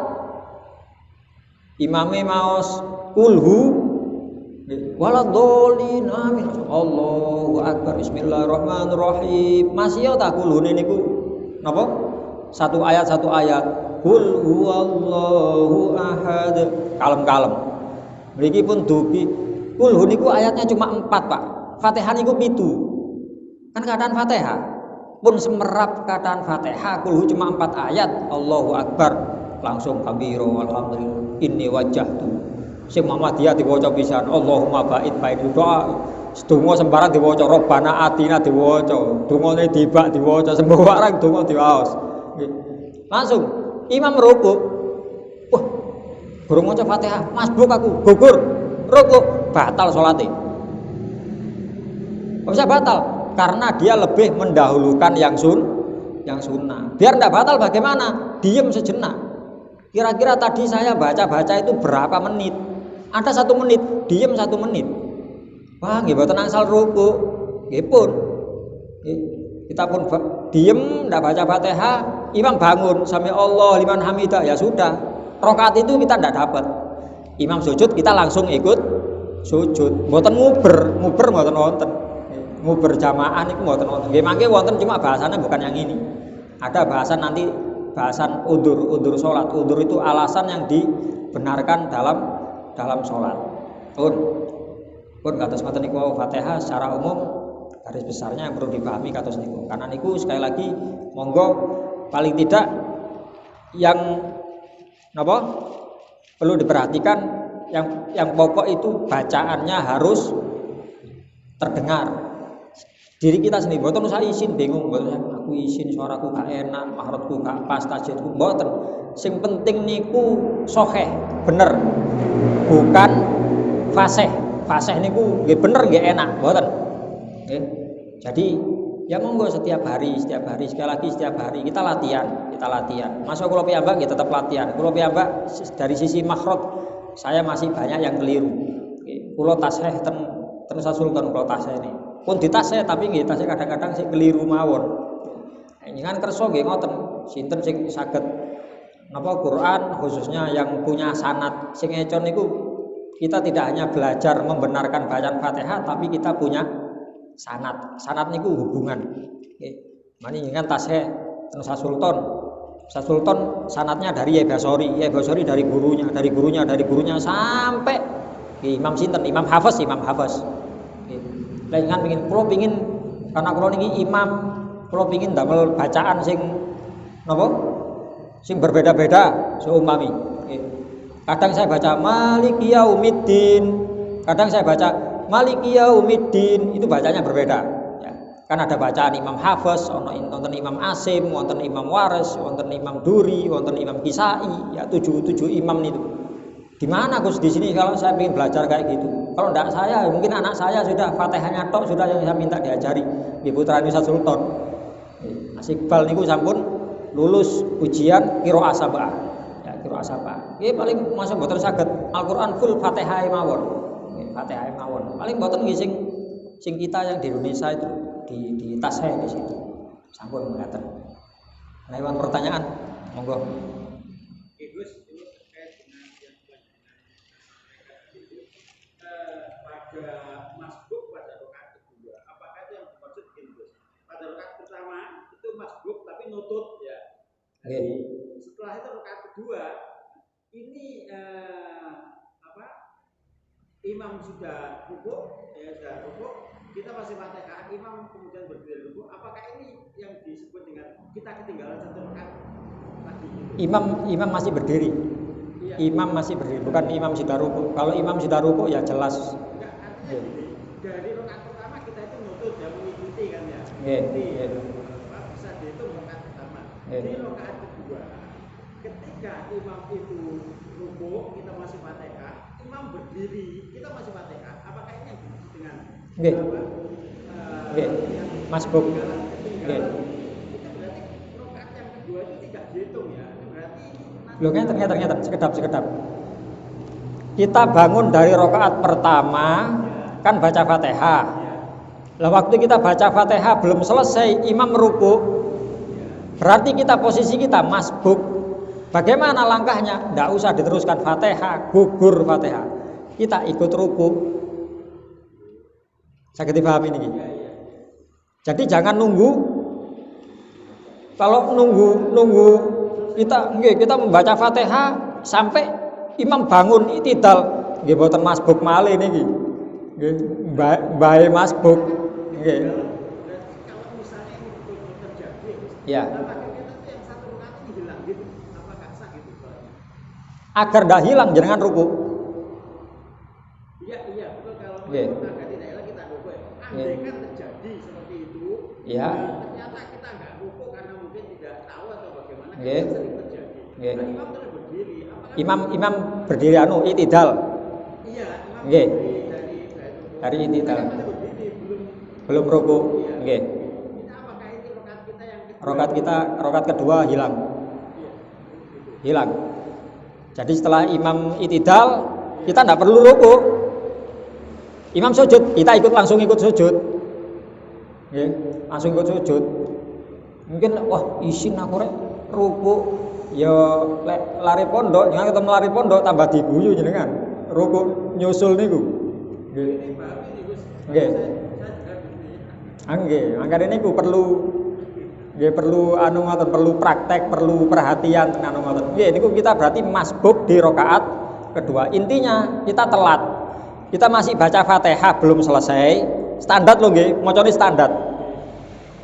imame maos kulhu waladhdallin amin Allahu akbar bismillahirrahmanirrahim. Masih ya tak kulhune niku napa? Satu ayat Qul huwallahu ahad. Kalem-kalem. Mriki pun dugi. Qul niku ayatnya cuma 4, Pak. Fatihah niku 7. Kan keadaan Fatihah. Pun semerap keadaan Fatihah Qul cuma 4 ayat. Allahu akbar. Langsung kabiro alhamdulillah. Inni wajjahtu. Sing Muhammadiyah diwaca pisan. Allahumma ba'id baina doa. Sedonga sembarang diwaca Rabbana atina diwaca. Dongane dibak diwaca sembarang donga diwaos. Langsung imam ruku, wah, burung maca Fatihah, masbuk aku, gugur, ruku, batal sholatnya. Bisa batal karena dia lebih mendahulukan yang sunnah. Biar tidak batal bagaimana? Diem sejenak. Kira-kira tadi saya baca itu berapa menit? Ada 1 menit, diem 1 menit. Wah, nggih boten angsal ruku, nggih pun. Kita pun diem, tidak baca Fatihah, imam bangun, sami Allah liman hamidah, ya sudah. Rokaat itu kita tidak dapat. Imam sujud, kita langsung ikut sujud. Mboten nguber mboten wonten. Nguber jamaah niku mboten wonten. Nggih mangke wonten cuma bahasannya bukan yang ini. Ada bahasan nanti, bahasan udur salat. Udur itu alasan yang dibenarkan dalam salat. Pun kados ngoten niku Fatihah secara umum garis besarnya yang perlu dipahami kados niku. Karena niku sekali lagi monggo paling tidak yang napa perlu diperhatikan yang pokok itu bacaannya harus terdengar. Diri kita sendiri mboten usah isin bingung, mboten aku isin suaraku gak enak, mahrotku gak pas, tajwidku mboten. Sing penting niku sahih, bener. Bukan fasih. Fasih niku nggih bener nggih enak, mboten. Jadi ya monggo setiap hari sekali lagi setiap hari kita latihan. Masuk kula piyambak ya tetap latihan. Kula piyambak dari sisi makhraj saya masih banyak yang keliru. Kula tasih ten Sultan kula tasih ini. Pun ditasih tapi nggih tasih kadang-kadang sing keliru mawon. Njenengan kersa nggih ngoten, sinten sing saged napa Quran khususnya yang punya sanad sing econ niku kita tidak hanya belajar membenarkan bacaan Fatihah tapi kita punya sanad niku hubungan. Nggih. Mani njenengan tasih Nusa Sultan sanadnya dari Yai Basori dari gurunya sampai Imam sinten Imam Hafiz. Lah njenengan pengin karena kula niki imam, kula pengin damel bacaan sing napa? Sing berbeda-beda seumpami. Kadang saya baca Maliki Yaumiddin, kadang saya baca Maliki Yaumiddin, itu bacanya berbeda ya. Kan ada bacaan Imam Hafiz, wonten Imam Asim, wonten Imam Waris, wonten Imam Duri, wonten Imam Kisai, ya 7 imam itu. Di mana Gus di sini kalau saya ingin belajar kayak gitu? Kalau enggak saya, mungkin anak saya sudah Fatihahnya tok sudah yang saya minta diajari. Ibu putra Ustaz Sultan. Mas Iqbal niku sampun lulus ujian qiraah sab'ah. Ya qiraah sab'ah. Nggih paling masuk mboten saged Al-Qur'an full Fatihah mawon. Nggih Fatihah mawon. Paling mboten nggih sing kita yang di Indonesia itu di tas saya di situ. Sampun ngaten. Nah, pertanyaan monggo. Pada masbuk pada rakaat kedua, apakah itu yang dimaksud Gus? Pada rakaat pertama itu masbuk tapi nutut ya. Jadi setelah itu rakaat kedua ini imam sudah rukuk ya sudah rukuk, kita masih Fatihah, imam kemudian berdiri rukuk. Apakah ini yang disebut dengan kita ketinggalan satu rakaat lagi? Imam masih berdiri. Iya. Imam masih berdiri, bukan imam sudah rukuk. Kalau imam sudah rukuk ya jelas. Dari rakaat pertama kita itu nutut ya mengikuti kan ya. Bisa dihitung rakaat pertama. Di rakaat kedua, ketika imam itu rukuk kita masih Fatihah, imam berdiri kita masih Fatihah. Apakah ini yang dimaksud dengan masbuk? Itu berarti rakaat yang kedua itu tidak dihitung ya. Berarti loh ternyata sekedap. Kita bangun dari rakaat pertama kan baca Fatihah. Lah waktu kita baca Fatihah belum selesai imam ruku. Berarti posisi kita masbuk. Bagaimana langkahnya? Enggak usah diteruskan Fatihah, gugur Fatihah. Kita ikut ruku. Saged dipahami niki. Jadi jangan nunggu. Kalau nunggu kita membaca Fatihah sampai imam bangun itidal nggih boten masbuk malih niki. Nggih, bae masbuk. Nggih. Kalau misalnya ini betul-betul terjadi, ya. Apakah kita yang satu rakaat ini hilang gitu? Apakah sah gitu? Agar dah hilang jenengan ruku. Iya, betul kalau agar tidak hilang kita ruku. Andai kan terjadi seperti itu, ternyata kita enggak ruku karena mungkin tidak tahu atau bagaimana, kan sering terjadi. Nah, imam terus berdiri. Imam berdiri itidal. Iya, imam dari itidal. Belum ruku. Nggih. Apakah itu rakaat kita yang rakaat kedua hilang. Hilang. Jadi setelah imam itidal, kita tidak perlu ruku. Imam sujud, kita langsung ikut sujud. Nggih, langsung ikut sujud. Mungkin isin aku rek ruku ya lari pondok, jangan ketemu lari pondok tambah diguyu jenengan. Ruku nyusul niku. Nggih. Nggih. Nggih, mangkane niku perlu perlu praktek, perlu perhatian tenan ngoten. Nggih, niku kita berarti masbuk di rakaat kedua. Intinya kita telat. Kita masih baca Fatihah belum selesai. Standar lho nggih, macane standar.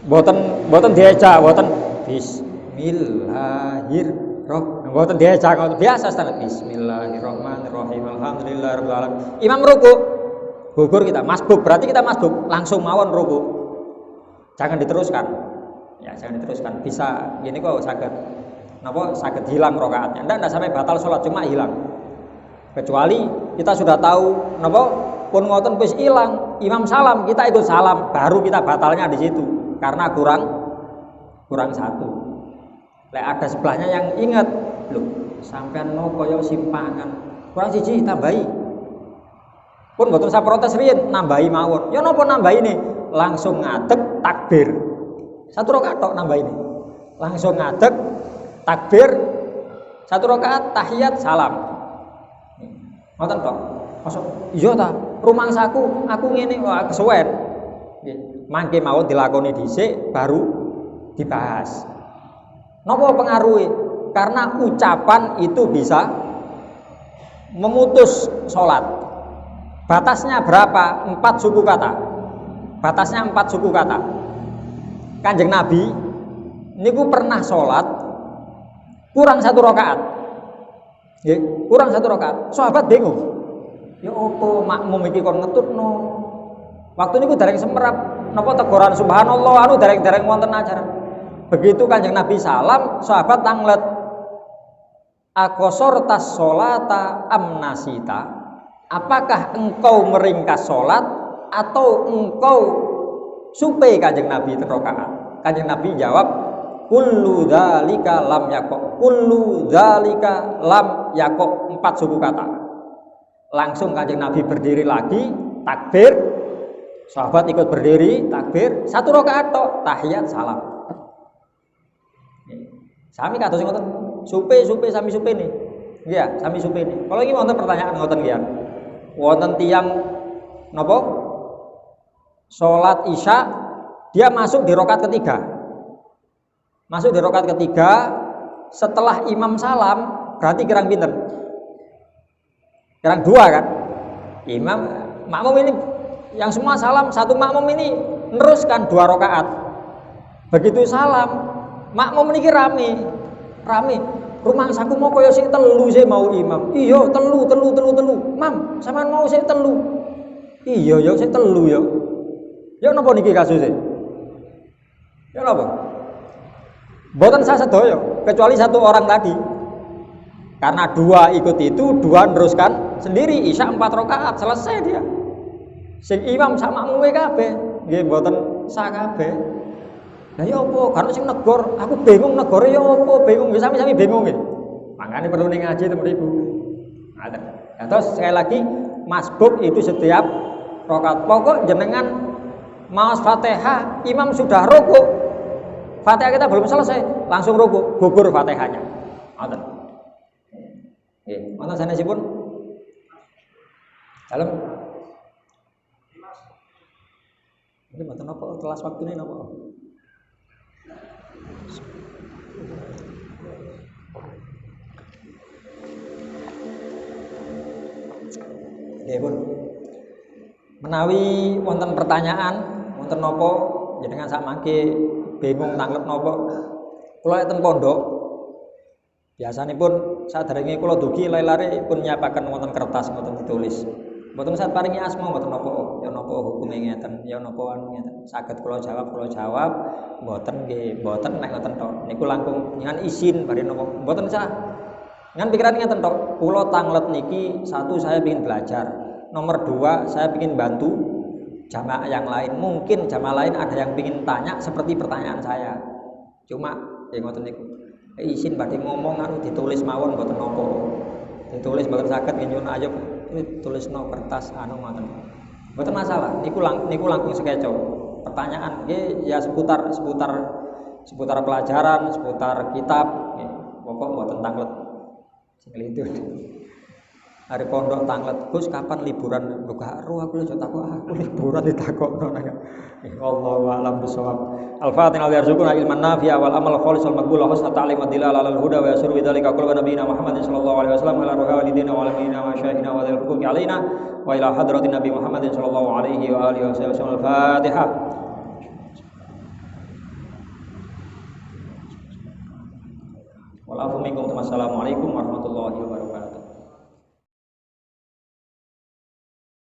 Mboten diajak, mboten bismillahirrahmanirrahim. Mboten diajak, biasa standar bismillahirrahmanirrahim. Alhamdulillahirabbil alamin. Imam ruku. Gugur kita masbuk, berarti kita masbuk langsung mawon ruku. Jangan diteruskan. Ya, jangan diteruskan. Bisa gini kok saged hilang rakaatnya. Enggak sampai batal sholat, cuma hilang. Kecuali kita sudah tahu pun ngoten wis hilang, imam salam, kita ikut salam, baru kita batalnya di situ karena kurang satu. Lek ada sebelahnya yang ingat, lho, sampean no koyo simpangan, kurang siji tambahi. Pun mboten saya protes riyen, nambahi mawon. Ya napa nambahi ini? Langsung ngadeg takbir. Satu rakaat tok nambahi ini. Langsung ngadeg takbir, satu rakaat tahiyat salam. Ngoten tok. Masuk iya ta, rumangsaku aku ngene kok kesuwen. Nggih, mangke mawon dilakoni dhisik baru dibahas. Napa pengaruhe? Karena ucapan itu bisa memutus sholat. Batasnya berapa? 4 suku kata. Batasnya 4 suku kata. Kanjeng Nabi niku pernah sholat kurang 1 rakaat. Nggih, kurang 1 rakaat. Sahabat bingung. Ya opo makmum iki kon ngetutno. Waktu niku dereng semerap napa teguran subhanallah dereng wonten ajaran. Begitu Kanjeng Nabi salam, sahabat tanglet. Aqasortas sholata amnasita, apakah engkau meringkas sholat atau engkau supe Kanjeng Nabi rakaat? Kanjeng Nabi jawab, kullu dzalika lam yaqo, kullu dzalika lam yaqo, 4 suku kata. Langsung Kanjeng Nabi berdiri lagi, takbir, sahabat ikut berdiri, takbir, 1 rakaat tok, tahiyat salam. Sami kados ngoten, supe sami supe nih. Iya, sami supe nih. Kalau ini wonten pertanyaan ngoten nggih. Wonten tiyang napa? Salat Isya, dia masuk di rakaat ketiga. Masuk di rakaat ketiga setelah imam salam, berarti kirang pinten? Kirang 2 kan? Imam makmum ini yang semua salam, satu makmum ini neruskan 2 rakaat. Begitu salam, makmum niki rame. Rumah saku mau koyo sik telu sih mau imam. Iya, telu. Mam, sampean mau sik telu. Iya, yo sik telu yo. Ya napa niki kasuse? Ya napa? Mboten sasedaya, kecuali 1 orang tadi. Karena 2 ikut itu, 2 neruskan sendiri Isya 4 rakaat, selesai dia. Sing imam sak makmume kabeh, nggih mboten sak kabeh. Lah ya apa? Karena sing negor, aku bingung negore ya apa? Bingung, ya sami-sami bingung nggih. Makanya perlu ning ngaji temen ibu. Ada. Ya, terus sekali lagi masbuk itu setiap rakaat. Pokok jenengan maos Fatihah, imam sudah rukuk. Fatihah kita belum selesai, langsung rukuk, gugur Fatihahnya. Ngoten. Nggih, wonten sanesipun. Dalem. Ini mboten apa kelas waktune napa? Nggih pun. Menawi wonten pertanyaan, wonten napa jenengan sak mangke bingung tanglep napa? Kula enten pondok. Biasanipun saderenge kula dugi lare-lare pun nyiapaken wonten kertas mboten ditulis. Mboten saged paringi asma mboten napa, ya napa hukume ngeten, ya napa anu ngeten. Saged kula jawab, mboten nggih, mboten nek ngoten tok. Niku langkung ngan izin bari napa, mboten sah. Ngan pikiran ngeten tok, kula tanglet niki 1 saya ingin belajar. Nomor 2 saya ingin bantu jamaah yang lain. Mungkin jamaah lain ada yang ingin tanya seperti pertanyaan saya. Cuma ya ngoten niku. Izin badhe ngomong anu ditulis mawon mboten napa. Ditulis mboten saged nyuwun ayo tulisno kertas anu ngoten. Mboten masalah, niku langkung sekeco. Pertanyaan nggih ya seputar pelajaran, seputar kitab nggih. Pokok mboten tanglet. Sing itu. Hari pondok tanglet, Gus kapan liburan? Lho gak ero aku aja takok aku liburan ditakokno nang. Wallahu a'lam bishawab. Al-Fatihah yarzuquna ilman nafi'a wal amal khalis wal maqbul wa husna ta'lim wa dilala alal huda wa yasuru bidzalika qulubana nabiyina Muhammadin sallallahu alaihi wasallam ala ruha walidina wa alamin wa syahidina wa dzal huquqi alaina wa ila hadratin nabi Muhammadin sallallahu alaihi wa alihi wasallam. Al-Fatihah. Wal afu minkum. Wassalamualaikum warahmatullahi wabarakatuh.